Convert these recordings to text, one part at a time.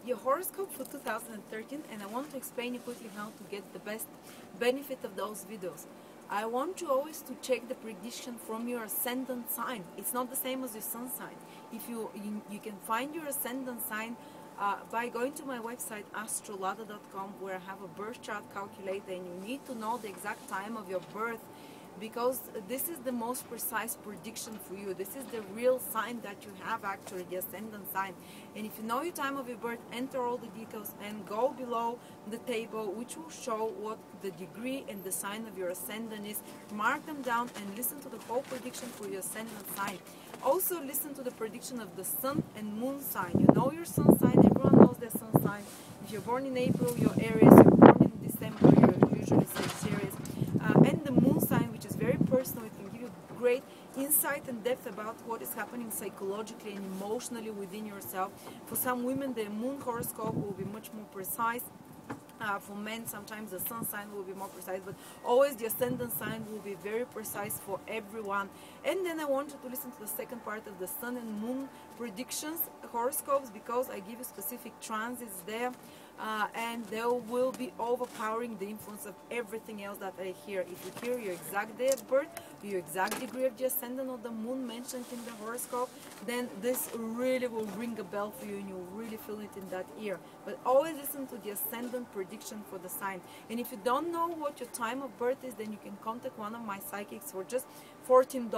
your horoscope for 2013, and I want to explain you quickly how to get the best benefit of those videos. I want you always to check the prediction from your ascendant sign. It's not the same as your sun sign. If you can find your ascendant sign by going to my website astrolada.com, where I have a birth chart calculator, and you need to know the exact time of your birth, because this is the most precise prediction for you. This is the real sign that you have, actually, the ascendant sign. And if you know your time of your birth, enter all the details and go below the table, which will show what the degree and the sign of your ascendant is. Mark them down and listen to the whole prediction for your ascendant sign. Also listen to the prediction of the sun and moon sign. You know your sun sign, everyone knows their sun sign. If you're born in April, you're Aries. If you're born in December, you're usually Sagittarius. And the moon sign, which is very personal, it can give you great insight and depth about what is happening psychologically and emotionally within yourself. For some women, the moon horoscope will be much more precise. For men, sometimes the sun sign will be more precise, but always the ascendant sign will be very precise for everyone. And then I want you to listen to the second part of the sun and moon predictions horoscopes, because I give you specific transits there, and they will be overpowering the influence of everything else that I hear. If you hear your exact day of birth, your exact degree of the ascendant or the moon mentioned in the horoscope, then this really will ring a bell for you, and you'll really feel it in that ear. But always listen to the ascendant prediction for the sign. And if you don't know what your time of birth is, then you can contact one of my psychics for just $14,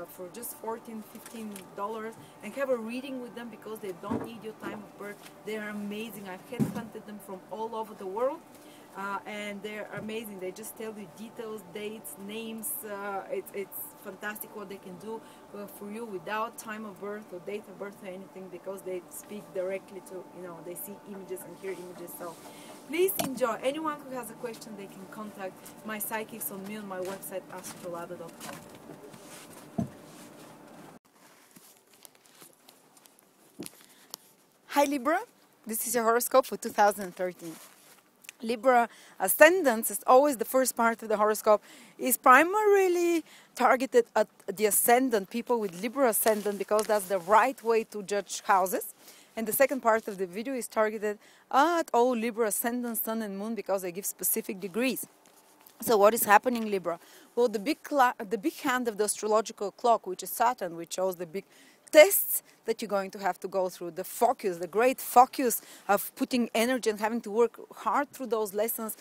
for just $15 and have a reading with them, because they don't need your time of birth. They are amazing. I've headhunted them from all over the world, and they're amazing. They just tell you details, dates, names. It's fantastic what they can do for you without time of birth or date of birth or anything, because they speak directly to, they see images and hear images. So please enjoy. Anyone who has a question, they can contact my psychics on me on my website astrolada.com. Hi Libra, this is your horoscope for 2013. Libra ascendant is always the first part of the horoscope, is primarily targeted at the ascendant, people with Libra ascendant, because that's the right way to judge houses. And the second part of the video is targeted at all Libra ascendant, sun and moon, because they give specific degrees. So what is happening, Libra? Well, the big hand of the astrological clock, which is Saturn, which shows the big tests that you're going to have to go through, the focus, the great focus of putting energy and having to work hard through those lessons,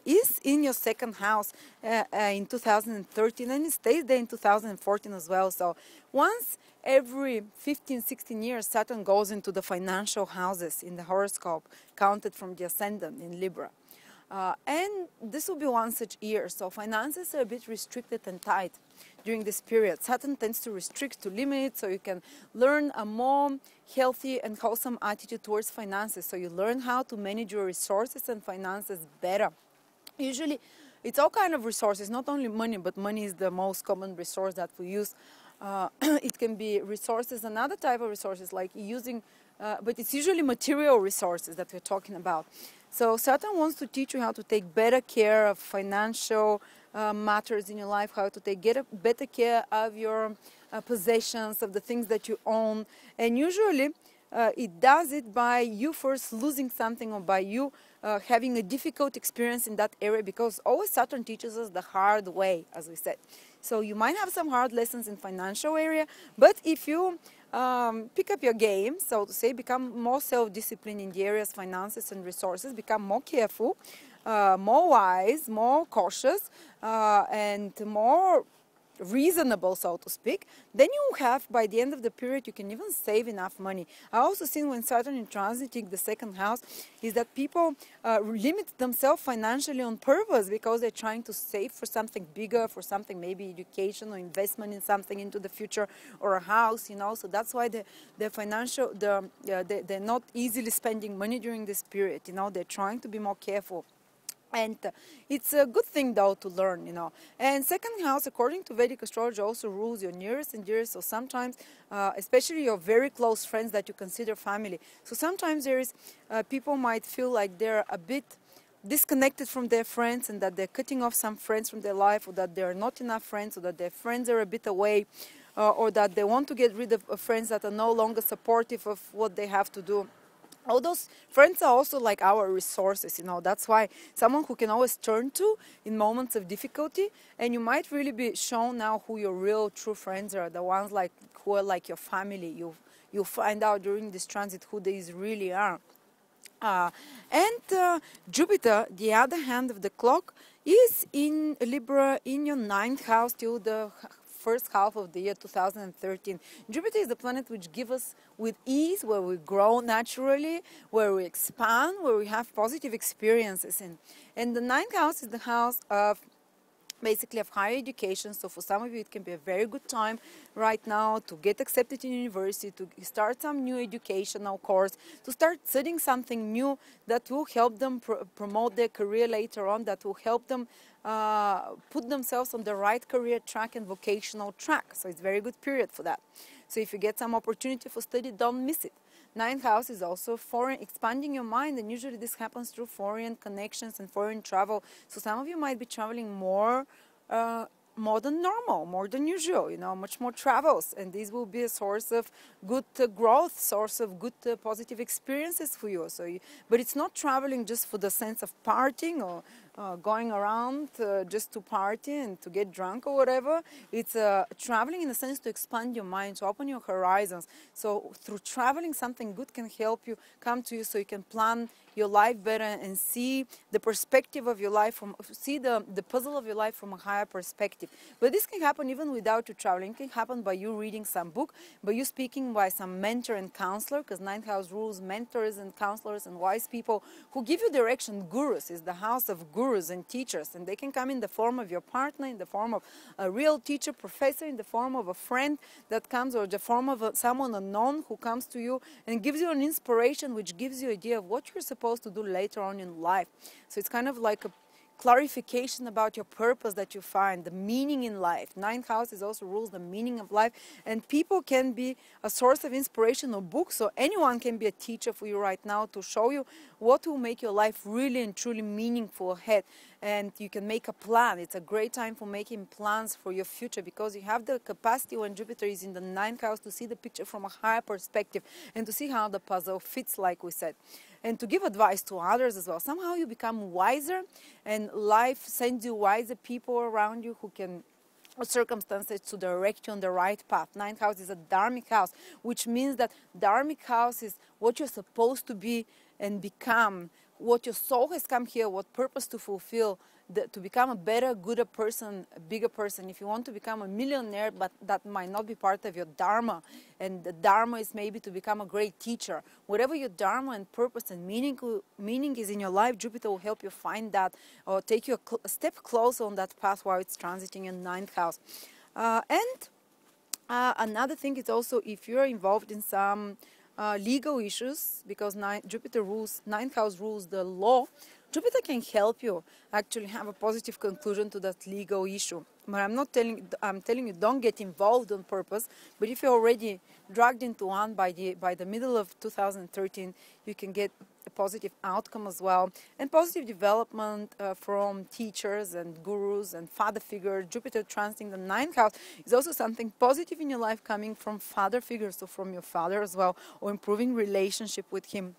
is in your second house in 2013, and it stays there in 2014 as well. So once every 15-16 years, Saturn goes into the financial houses in the horoscope, counted from the ascendant in Libra. And this will be one such year, so finances are a bit restricted and tight during this period. Saturn tends to restrict, to limit, so you can learn a more healthy and wholesome attitude towards finances. So you learn how to manage your resources and finances better. Usually, it's all kind of resources, not only money, but money is the most common resource that we use. It can be resources, another type of resources, like using, but it's usually material resources that we're talking about. So Saturn wants to teach you how to take better care of financial matters in your life, how to take better care of your possessions, of the things that you own. And usually it does it by you first losing something, or by you having a difficult experience in that area, because always Saturn teaches us the hard way, as we said. So you might have some hard lessons in financial area, but if you pick up your game, so to say, become more self-disciplined in the areas finances and resources, become more careful, more wise, more cautious, and more reasonable, so to speak, then you have, by the end of the period, you can even save enough money. I also seen when Saturn in transiting the second house is that people limit themselves financially on purpose, because they're trying to save for something bigger, for something maybe education or investment in something into the future, or a house, so that's why they're not easily spending money during this period. They're trying to be more careful. And it's a good thing, though, to learn, And second house, according to Vedic astrology, also rules your nearest and dearest. So sometimes, especially your very close friends that you consider family. So sometimes people might feel like they're a bit disconnected from their friends, and that they're cutting off some friends from their life, or that there are not enough friends, or that their friends are a bit away, or that they want to get rid of friends that are no longer supportive of what they have to do. all those friends are also like our resources, you know. That's why someone who can always turn to in moments of difficulty. And you might really be shown now who your real true friends are, the ones like who are like your family. You'll find out during this transit who these really are. And Jupiter, the other hand of the clock, is in Libra in your 9th house till the first half of the year 2013. Jupiter is the planet which gives us with ease, where we grow naturally, where we expand, where we have positive experiences in. And the 9th house is the house of basically of higher education. So for some of you it can be a very good time right now to get accepted in university, to start some new educational course, to start studying something new that will help them promote their career later on, that will help them put themselves on the right career track and vocational track. So it's a very good period for that. So if you get some opportunity for study, don't miss it. 9th house is also foreign, expanding your mind, and usually this happens through foreign connections and foreign travel. So some of you might be traveling more than normal, more than usual, you know, much more travels, and this will be a source of good growth, source of good positive experiences for you. But it's not traveling just for the sense of partying or going around just to party and to get drunk or whatever. It's traveling in the sense to expand your mind, to open your horizons. So through traveling, something good can help you come to you, so you can plan your life better and see the perspective of your life, see the puzzle of your life from a higher perspective. But this can happen even without you traveling. It can happen by you reading some book, by you speaking by some mentor and counselor, because 9th house rules mentors and counselors and wise people who give you direction. Gurus is the house of gurus and teachers, and they can come in the form of your partner, in the form of a real teacher, professor, in the form of a friend that comes, or the form of someone unknown who comes to you and gives you an inspiration, which gives you an idea of what you're supposed to do later on in life. So it's kind of like a clarification about your purpose that you find, the meaning in life. 9th house is also rules the meaning of life, and people can be a source of inspiration or books, so anyone can be a teacher for you right now to show you what will make your life really and truly meaningful ahead. And you can make a plan. It's a great time for making plans for your future, because you have the capacity when Jupiter is in the 9th house to see the picture from a higher perspective and to see how the puzzle fits, like we said. And to give advice to others as well. Somehow you become wiser, and life sends you wiser people around you who can, or circumstances, to direct you on the right path. 9th house is a dharmic house, which means that dharmic house is what you're supposed to be and become, what your soul has come here, what purpose to fulfill, to become a better, gooder person, a bigger person. If you want to become a millionaire, but that might not be part of your dharma, and the dharma is maybe to become a great teacher. Whatever your dharma and purpose and meaning is in your life, Jupiter will help you find that, or take you a step closer on that path while it's transiting in 9th house. Another thing is also if you're involved in some legal issues, because Jupiter rules, 9th house rules the law. Jupiter can help you actually have a positive conclusion to that legal issue. But I'm telling you, don't get involved on purpose. But if you're already dragged into one by the middle of 2013, you can get a positive outcome as well. And positive development from teachers and gurus and father figures. Jupiter transiting the 9th house is also something positive in your life coming from father figures, so from your father as well, or improving relationship with him.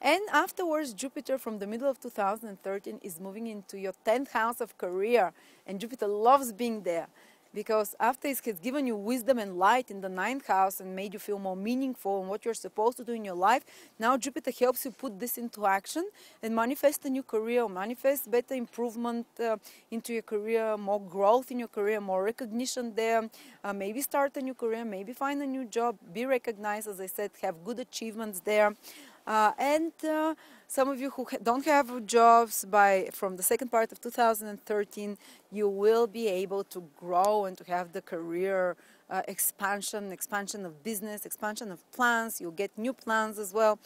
And afterwards, Jupiter from the middle of 2013 is moving into your 10th house of career. And Jupiter loves being there, because after it has given you wisdom and light in the 9th house and made you feel more meaningful in what you're supposed to do in your life, now Jupiter helps you put this into action and manifest a new career, manifest better improvement into your career, more growth in your career, more recognition there, maybe start a new career, maybe find a new job, be recognized, as I said, have good achievements there. And some of you who don't have jobs from the second part of 2013, you will be able to grow and to have the career expansion of business, expansion of plans. You'll get new plans as well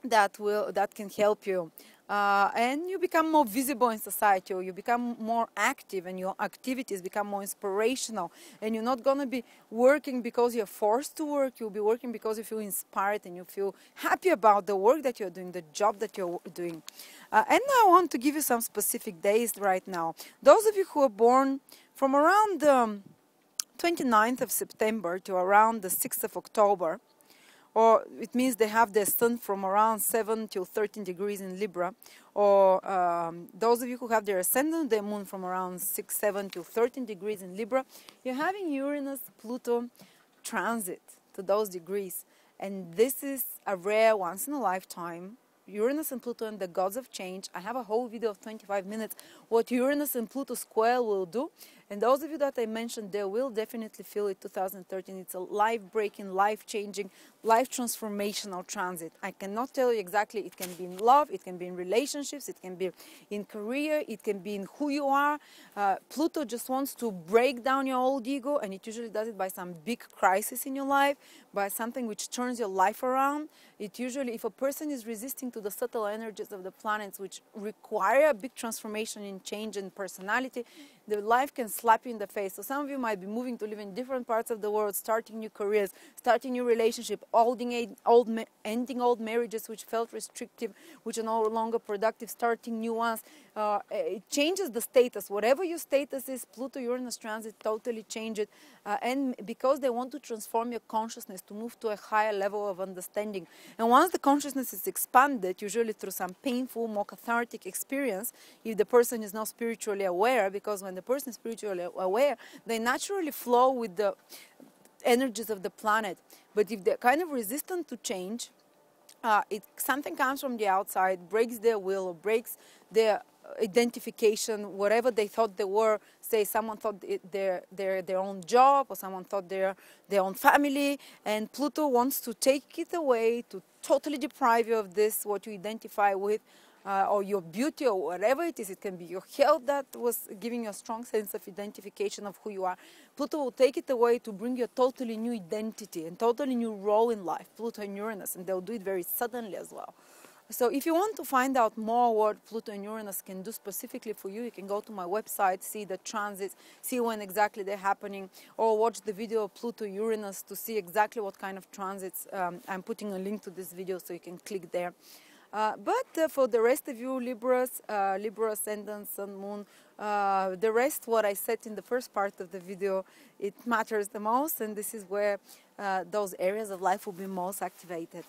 that can help you. And you become more visible in society, or you become more active, and your activities become more inspirational, and you're not going to be working because you're forced to work. You'll be working because you feel inspired and you feel happy about the work that you're doing, the job that you're doing. And I want to give you some specific days right now. Those of you who are born from around the 29th of September to around the 6th of October, or it means they have their sun from around 7 to 13 degrees in Libra, or those of you who have their ascendant, their moon from around 6, 7 to 13 degrees in Libra, you're having Uranus, Pluto transit to those degrees. And this is a rare, once in a lifetime. Uranus and Pluto and the gods of change. I have a whole video of 25 minutes what Uranus and Pluto square will do. And those of you that I mentioned, they will definitely feel it 2013. It's a life-breaking, life-changing, life-transformational transit. I cannot tell you exactly. It can be in love, it can be in relationships, it can be in career, it can be in who you are. Pluto just wants to break down your old ego, and it usually does it by some big crisis in your life, by something which turns your life around. It usually, if a person is resisting to the subtle energies of the planets, which require a big transformation in change and personality, the life can slap you in the face. So some of you might be moving to live in different parts of the world, starting new careers, starting new relationships, ending old marriages which felt restrictive, which are no longer productive, starting new ones. It changes the status. Whatever your status is, Pluto-Uranus transit totally change it. And because they want to transform your consciousness to move to a higher level of understanding. And once the consciousness is expanded, usually through some painful, more cathartic experience, if the person is not spiritually aware, because when the person is spiritually aware, they naturally flow with the energies of the planet. But if they're kind of resistant to change, something comes from the outside, breaks their will or breaks their identification, whatever they thought they were. Say someone thought their own job, or someone thought their own family, and Pluto wants to take it away, to totally deprive you of this, what you identify with, or your beauty, or whatever it is. It can be your health that was giving you a strong sense of identification of who you are. Pluto will take it away to bring you a totally new identity and totally new role in life, Pluto and Uranus, and they'll do it very suddenly as well. So if you want to find out more what Pluto and Uranus can do specifically for you, you can go to my website, see the transits, see when exactly they're happening, or watch the video of Pluto-Uranus to see exactly what kind of transits. I'm putting a link to this video so you can click there. But for the rest of you Libras, Libra ascendant, Sun, Moon, the rest, what I said in the first part of the video, it matters the most, and this is where those areas of life will be most activated.